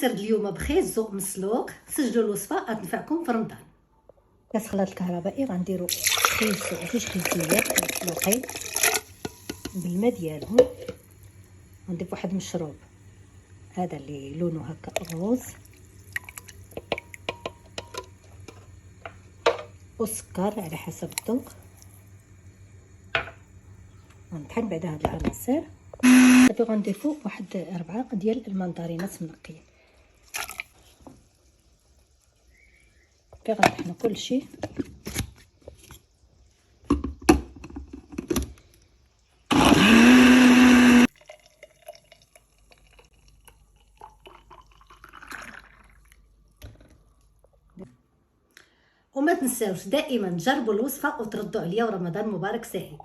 سرد اليوم بخيز مسلوق. سجلوا الوصفه غتنفعكم في رمضان. كاس خلاط الكهربائي غنديروا جوج خيزيات مسلوقين بالماء ديالهم. غنضيف واحد المشروب هذا اللي لونه هكا غوز والسكر على حسب الذوق. غنطحن بعدا هاد العناصر. صافي غنضيفو واحد 4 ديال المندرينات منقيين. صافي غنطحنو كلشي. وما تنساوش دائما تجربوا الوصفه وتردوا عليا، ورمضان مبارك سعيد.